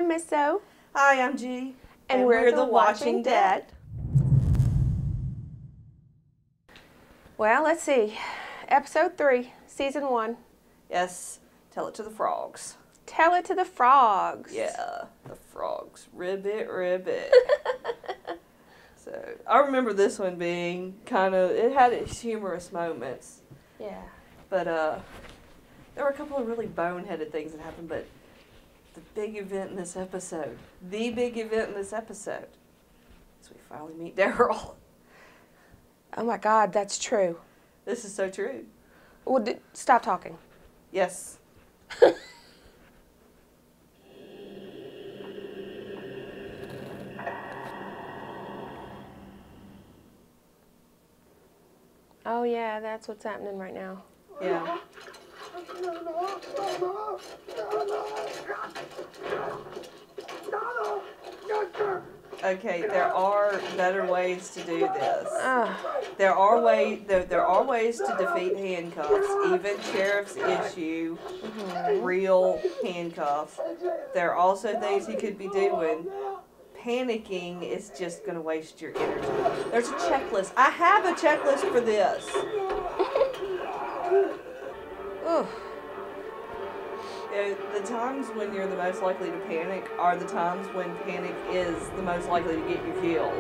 I'm Misso. Hi, I'm G. And we're the Watching Dead. Well, let's see. Episode 3, Season 1. Yes, tell it to the frogs. Tell it to the frogs. Yeah, the frogs. Ribbit, ribbit. So, I remember this one being it had its humorous moments. Yeah. But, there were a couple of really boneheaded things that happened, but the big event in this episode, is we finally meet Daryl. Oh my God, that's true. This is so true. Well, stop talking. Yes. Oh yeah, that's what's happening right now. Yeah. Okay, there are better ways to do this. There are ways to defeat handcuffs. Even sheriffs issue real handcuffs. There are also things he could be doing. Panicking is just going to waste your energy. There's a checklist. I have a checklist for this. The times when you're the most likely to panic are the times when panic is the most likely to get you killed.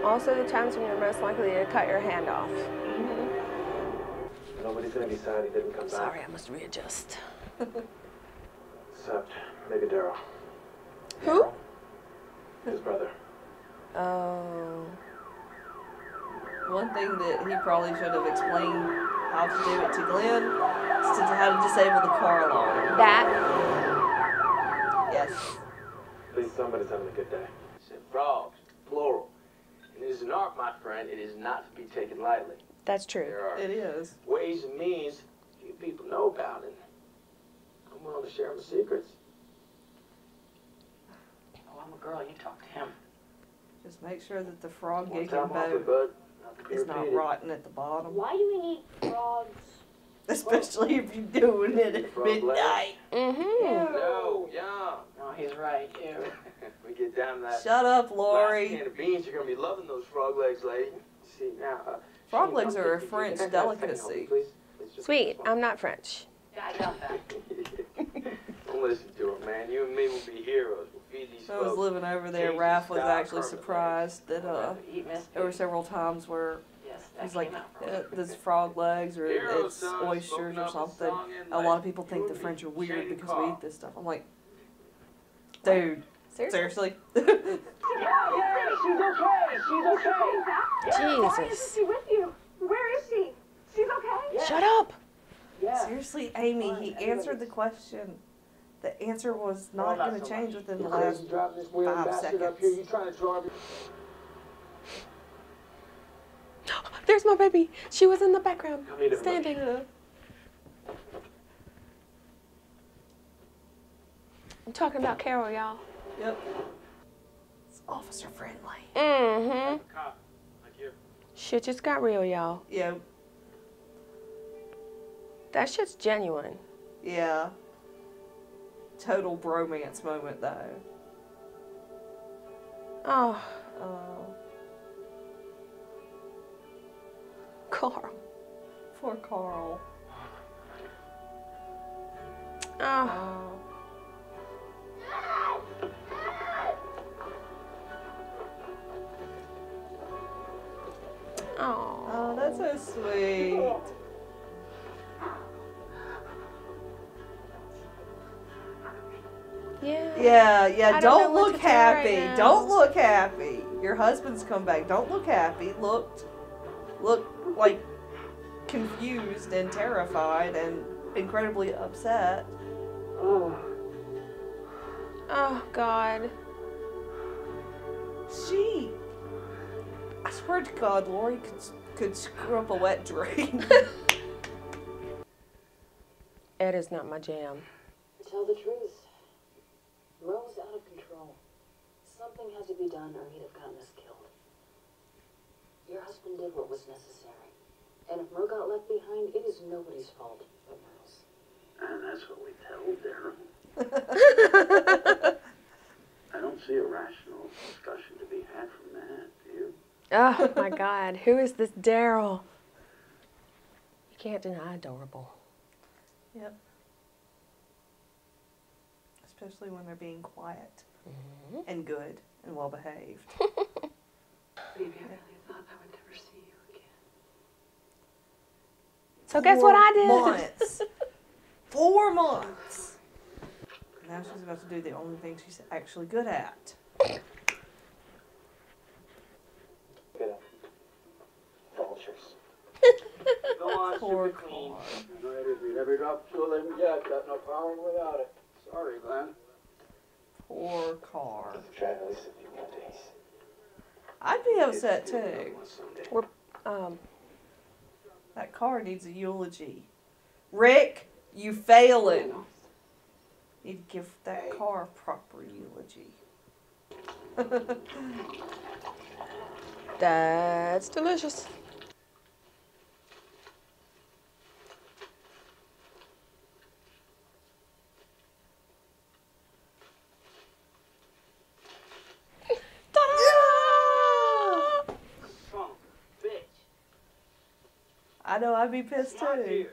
Also the times when you're most likely to cut your hand off. Nobody's gonna be sad he didn't come back. Sorry, I must readjust. Except maybe Daryl. Who? His brother. Oh. One thing that he probably should have explained how to do it to Glenn is how to disable the car alarm. That? Yes. At least somebody's having a good day. Said frogs, plural. And it is an art, my friend. It is not to be taken lightly. That's true. There are It is. ways and means few people know about it. I'm willing to share my secrets. Oh, I'm a girl. You talk to him. Just make sure that the frog One gigging time off the boat boat, not to be is not repeated. rotten at the bottom. Why do we need frogs? Especially if you're doing it at Frog midnight. No, yeah. No, he's right. Yeah. We get down to that. Shut up, Last Lori. can of beans, you're gonna be loving those frog legs, lady. See now. Frog Shane, legs I'll are a take you to French the- delicacy. Please. It's just Sweet, fun. I'm not French. Yeah, I got that. Don't listen to her, man. You and me will be heroes. We'll feed these I was folks. living over there. Change Raph the was style actually permanently. surprised that Eat Miss there were several times where Yes, that he's like, came out. this frog legs or Hero it's son, oysters spoken or of a something. song in A lot of legend. people think You the and French me, are weird Shane because Carl. we eat this stuff. I'm like, dude, seriously? Yeah, she's okay. She's okay. Jesus. Why isn't she with you? Where is she? She's okay? Shut up! Yeah. Seriously, Amy, he answered the question. The answer was not going to change within the last driving this weird 5 bastard up here. seconds. You trying to drive? There's my baby. She was in the background, Come here, standing. I'm talking about Carol, y'all. Yep. It's officer friendly. Cop, like you. Shit just got real, y'all. Yeah, That shit's genuine. yeah. Total bromance moment, though. Oh, Oh, Carl. poor Carl. Oh, Oh. oh. Oh, that's so sweet. Yeah. Yeah, I don't know don't what look to do right happy. now. Don't look happy. Your husband's come back. Don't look happy. Look like confused and terrified and incredibly upset. Oh. Oh, God. She, I swear to God, Lori could screw up a wet dream. Ed is not my jam. To tell the truth, Merle's out of control. Something had to be done or he'd have gotten us killed. Your husband did what was necessary. And if Merle got left behind, it is nobody's fault but Merle's. That's what we tell Daryl. I don't see a rational discussion to be had from that, do you? Oh my God, who is this Daryl? You can't deny adorable. Yep. Especially when they're being quiet and good and well behaved. Baby, I really thought I would never see you again. So guess what I did? 4 months. 4 months. Now she's about to do the only thing she's actually good at. Get up. Vultures. Go on, Poor Super Queen. Carl. United, we never dropped to them yet. Got no power without it. Sorry, Glenn. Poor car. Try at least a few more days. I'd be upset too. We're, That car needs a eulogy. Rick, you failing. Need to give that car a proper eulogy. that's delicious. Son of a bitch. I know I'd be pissed My too. dear.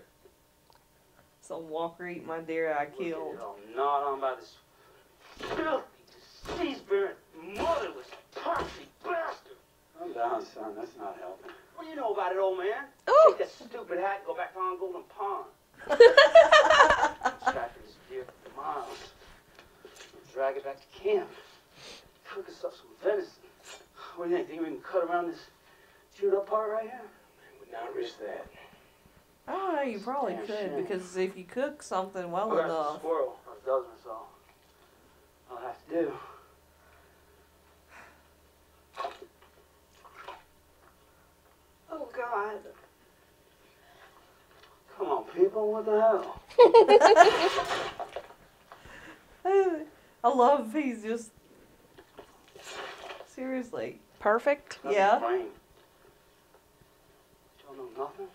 Some walker eat my deer I killed. I'm not on by this filthy, disease-bearing, motherless, toxic bastard. Calm down, son. That's not helping. What do you know about it, old man? Oh. Take that stupid hat and go back down Golden Pond. Tracking this deer for miles. Drag it back to camp. Cook us up some venison. What do you think we can cut around this chewed up part right here? Would not risk that. I don't know, you probably Damn could, shame. because if you cook something well Well, that's a enough. squirrel, or a dozen or so. I'll have to do. Oh, God. Come on, people, what the hell? I love he's just. Seriously. Perfect. Nothing Yeah. brain. Y'all know nothing?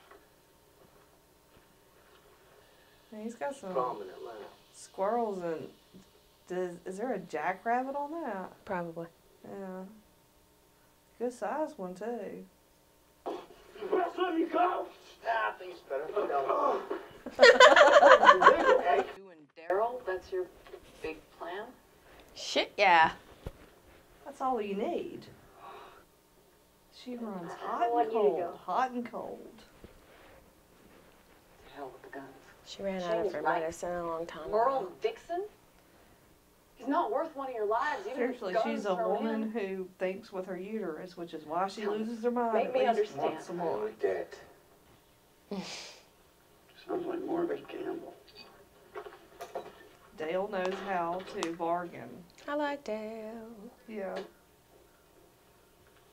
And he's got some Problem in Atlanta. squirrels and. Is there a jackrabbit on that? Probably. Yeah. Good sized one too. You best let me go! I think it's better if we don't. You and Daryl, that's your big plan? Shit, yeah. That's all you need. She runs I hot want and you to cold, go. hot and cold. Hell with the guns. She ran out Shane's of her right. medicine a long time Merle ago. Dixon? He's not worth one of your lives. Even Seriously, with guns she's a thrown woman in. who thinks with her uterus, which is why she loses her mind Make at me least understand. once a month. Dead. Sounds like more of a gamble. Dale knows how to bargain. I like Dale. Yeah.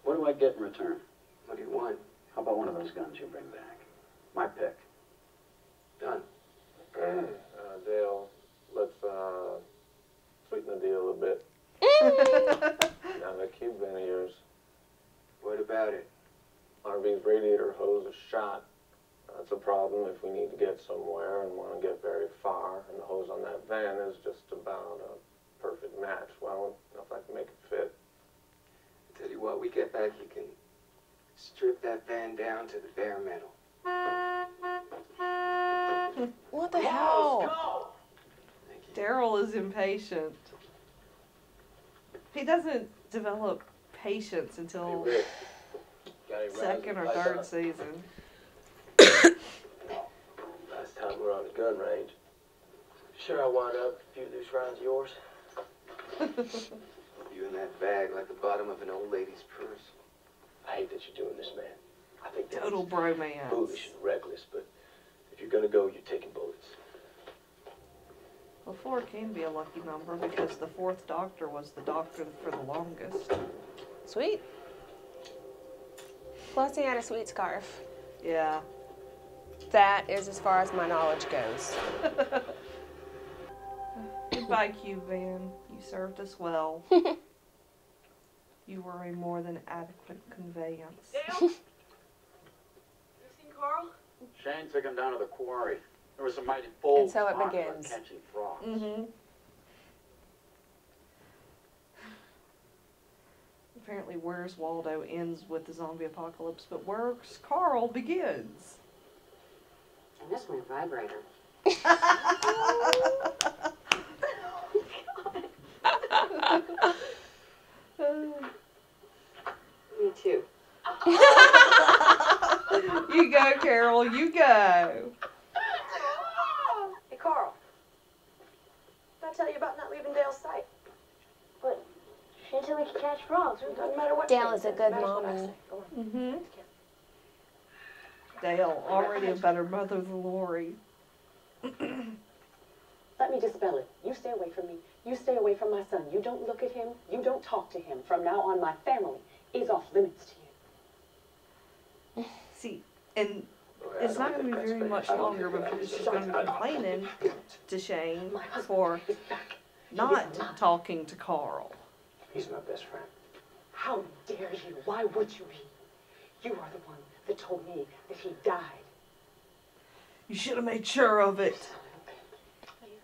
What do I get in return? What do you want? How about one of those guns you bring back? My pick. Done. Dale, let's sweeten the deal a bit. Now that Cuban of yours, What about it? RV's radiator hose is shot. That's a problem if we need to get somewhere and want to get very far. And the hose on that van is just about a perfect match. Well, enough I can make it fit. Tell you what, we get back, you can strip that van down to the bare metal. What the hell? Go! Thank you. Daryl is impatient. He doesn't develop patience Hey, until Rick, got any second or razzle third season. Last time we were on the gun range. Sure I wound up a few loose rounds of yours. You in that bag like the bottom of an old lady's purse. I hate that you're doing this, man. I think that Total is bromance. foolish and reckless, but if you're gonna go, you're taking bullets. Well, 4 can be a lucky number because the 4th Doctor was the Doctor for the longest. Sweet. Plus he had a sweet scarf. Yeah. That is as far as my knowledge goes. Goodbye, Cube Van. You served us well. You were a more than adequate conveyance. Dale? You seen Carl? Shane took him down to the quarry. There was a mighty bold And so it talk about begins. catching frogs. Mm-hmm. Apparently, Where's Waldo ends with the zombie apocalypse, but Where's Carl begins. And that's my vibrator. Me too. You go, Carol, you go. Hey, Carl. Did I tell you about not leaving Dale's sight? But she didn't tell me we could catch frogs. It doesn't matter what. Dale she is a says. good Matters what I mommy. say. Go on. Mm-hmm. Dale, already a better mother than Lori. Let me dispel it. You stay away from me. You stay away from my son. You don't look at him. You don't talk to him. From now on, my family is off limits to you. See, and it's not going to be very much longer before she's going to be complaining to Shane for not talking to Carl. He's my best friend. How dare you? Why would you be? You are the one that told me that he died. You should have made sure of it.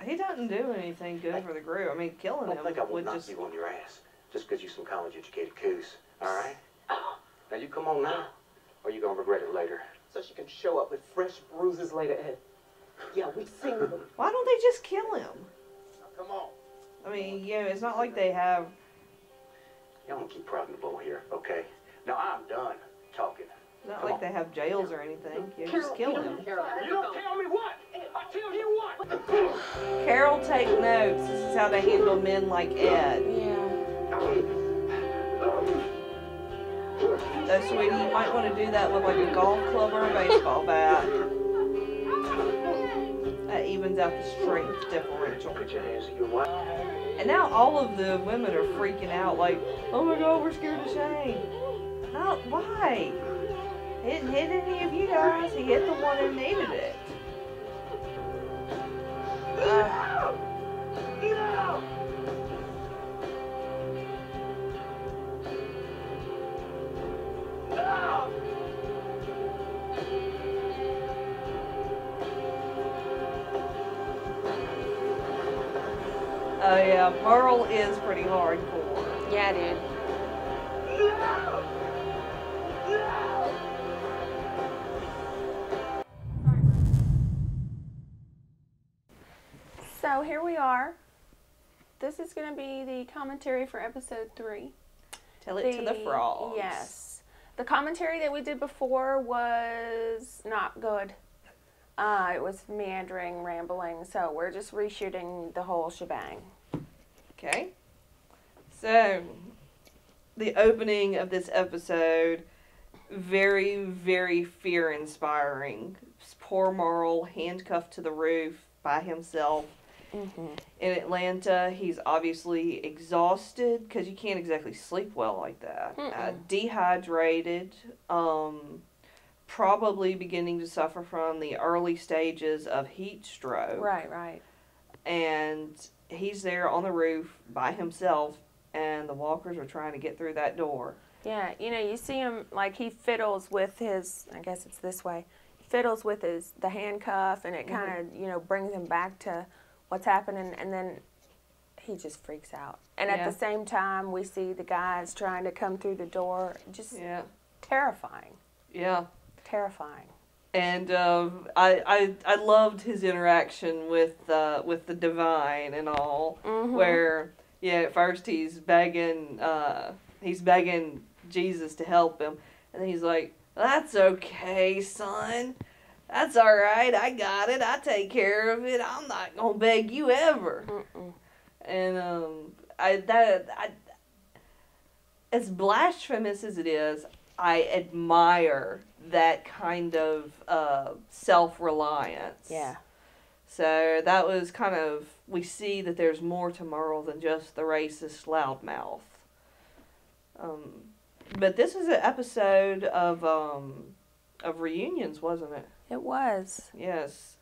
He doesn't do anything good for the group. I mean, killing I him don't think I will would knock just... you on your ass just because you some college-educated coos, all right? Now you come on now, or you gonna regret it later. So she can show up with fresh bruises later, Ed. Yeah, we've seen them. Why don't they just kill him? Now come on. I mean, yeah, it's not like they have... Y'all don't keep prodding the bull here, okay? Now I'm done talking. It's not Come like on. they have jails or anything. You just kill him. You don't tell me what? I tell you what. Carol, take notes. This is how they handle men like Ed. Yeah. So, sweetie, you might want to do that with like a golf club or a baseball bat. That evens out the strength differential. Put your hands to your wife. And now all of the women are freaking out like, oh my god, we're scared of Shane. No, why? He didn't hit any of you guys. He hit the one who needed it. Oh yeah, Merle is pretty hardcore. Yeah, dude. So here we are. This is going to be the commentary for episode 3. Tell it to the frogs. Yes. The commentary that we did before was not good. It was meandering, rambling, so we're just reshooting the whole shebang. Okay. So, the opening of this episode, very, very fear-inspiring. Poor Merle handcuffed to the roof by himself. Mm-hmm. In Atlanta, he's obviously exhausted because you can't exactly sleep well like that. Dehydrated, probably beginning to suffer from the early stages of heat stroke. Right. And he's there on the roof by himself, and the walkers are trying to get through that door. Yeah, you see him, like, he fiddles with his, I guess it's this way, fiddles with the handcuff, and it kind of, brings him back to what's happening, and then he just freaks out. And at the same time, we see the guys trying to come through the door. Just terrifying. Yeah. Terrifying. And I loved his interaction with the divine and all, where at first he's begging Jesus to help him, and then he's like, "That's okay, son. That's all right. I got it. I take care of it. I'm not gonna beg you ever." And as blasphemous as it is, I admire that kind of self-reliance. Yeah. So that was kind of, we see that there's more to Merle than just the racist loudmouth. But this was an episode of reunions, wasn't it? It was. Yes.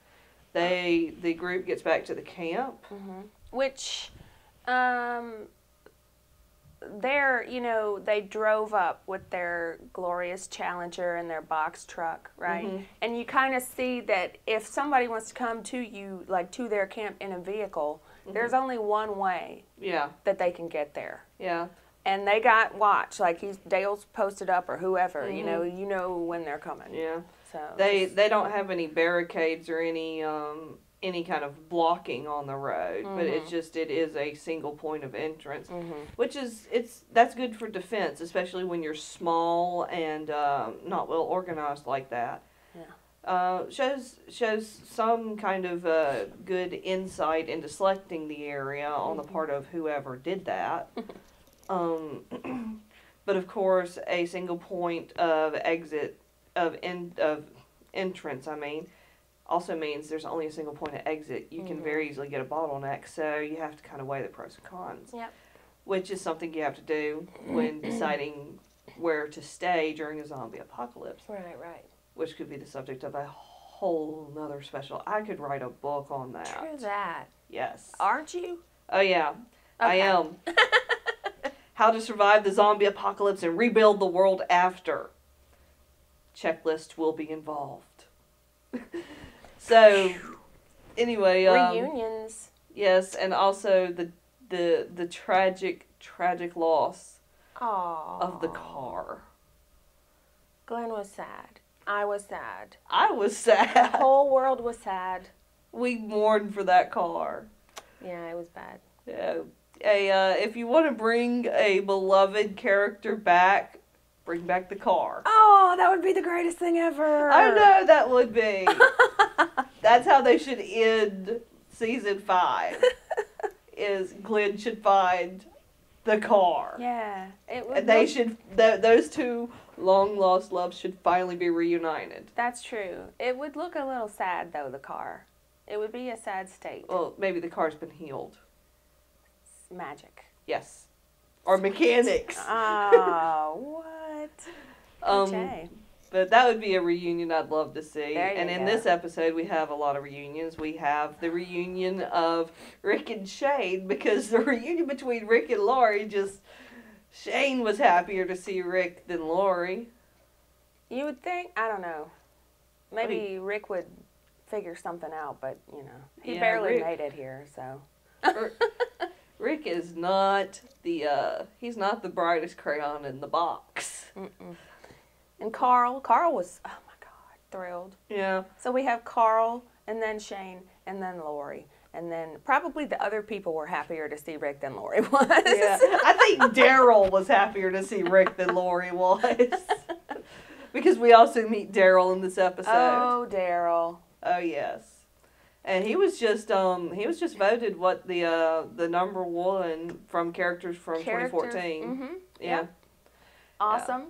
The group gets back to the camp. Which, there, you know, they drove up with their glorious Challenger and their box truck, right? And you kind of see that if somebody wants to come to you, like to their camp in a vehicle, there's only one way that they can get there. Yeah. And they got watch, like Dale's posted up or whoever, you know when they're coming. Yeah. So They don't have any barricades or any kind of blocking on the road, but it is a single point of entrance, which is that's good for defense, especially when you're small and not well organized like that. Yeah. Shows some kind of good insight into selecting the area on the part of whoever did that. But of course, a single point of entrance, also means there's only a single point of exit. You can very easily get a bottleneck, so you have to kind of weigh the pros and cons. Yep. Which is something you have to do when deciding where to stay during a zombie apocalypse. Right. Which could be the subject of a whole nother special. I could write a book on that. True that. Yes. Aren't you? Oh yeah, I am. How to survive the zombie apocalypse and rebuild the world after. Checklist will be involved. So, anyway, reunions. Yes, and also the tragic loss of the car. Glenn was sad. I was sad. I was sad. The whole world was sad. We mourned for that car. Yeah, it was bad. Yeah. If you want to bring a beloved character back, bring back the car. Oh, that would be the greatest thing ever. I know that would be. That's how they should end season 5. Is Glenn should find the car. Yeah. It would. And they should. Those two long lost loves should finally be reunited. That's true. It would look a little sad though. The car. It would be a sad state. Well, maybe the car's been healed. It's magic. Yes. Or mechanics. Oh, what? Okay. But that would be a reunion I'd love to see. There you and in go. this episode, we have a lot of reunions. We have the reunion of Rick and Shane, because the reunion between Rick and Lori Shane was happier to see Rick than Lori. You would think, I don't know. Maybe Rick would figure something out, but, you know, he barely made it here, so. Rick is not he's not the brightest crayon in the box. And Carl was, oh my God, thrilled. Yeah. So we have Carl, and then Shane, and then Lori. And then probably the other people were happier to see Rick than Lori was. Yeah. I think Daryl was happier to see Rick than Lori was. Because we also meet Daryl in this episode. Oh, Daryl. Oh, yes. And he was just voted what the number one from characters from 2014. Mm-hmm. Yeah. Yep. Awesome.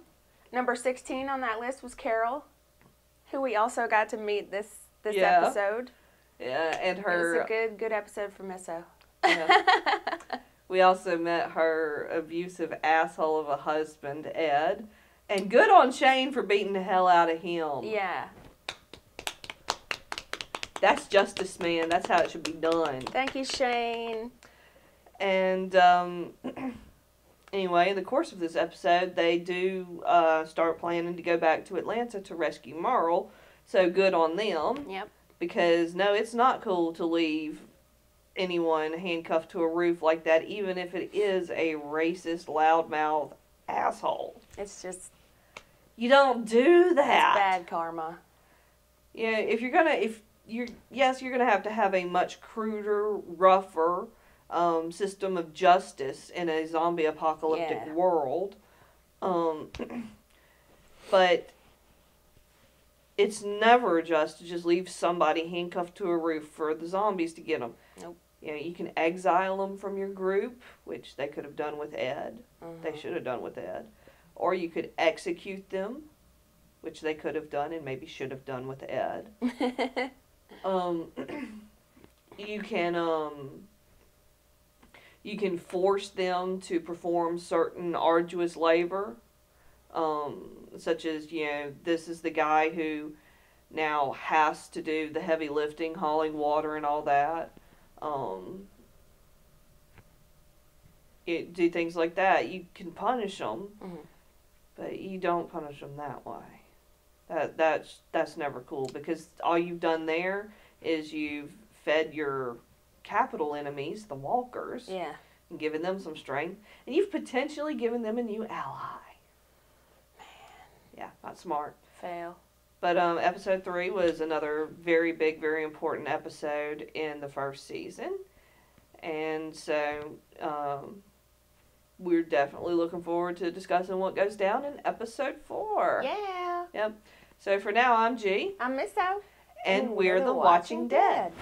Number 16 on that list was Carol, who we also got to meet this episode. Yeah, and her. It was a good episode for Misso. Yeah. We also met her abusive asshole of a husband, Ed. And good on Shane for beating the hell out of him. Yeah. That's justice, man. That's how it should be done. Thank you, Shane. And anyway, in the course of this episode, they do start planning to go back to Atlanta to rescue Merle. So good on them. Yep. Because, no, it's not cool to leave anyone handcuffed to a roof like that, even if it is a racist, loudmouth asshole. It's just... You don't do that. It's bad karma. Yeah, you're gonna have to have a much cruder, rougher system of justice in a zombie apocalyptic world. But it's never just to just leave somebody handcuffed to a roof for the zombies to get them. Nope. You know, you can exile them from your group, which they could have done with Ed. They should have done with Ed. Or you could execute them, which they could have done and maybe should have done with Ed. You can force them to perform certain arduous labor, such as, you know, this is the guy who now has to do the heavy lifting, hauling water and all that. do things like that, you can punish them, Mhm. but you don't punish them that way. That's never cool, because all you've done there is you've fed your capital enemies, the walkers, Yeah. and given them some strength, and you've potentially given them a new ally. Yeah, not smart. Fail. But episode 3 was another very big, very important episode in the first season. And so we're definitely looking forward to discussing what goes down in episode 4. Yeah. Yep. So for now, I'm G. I'm Misso. And we're the Watching Dead.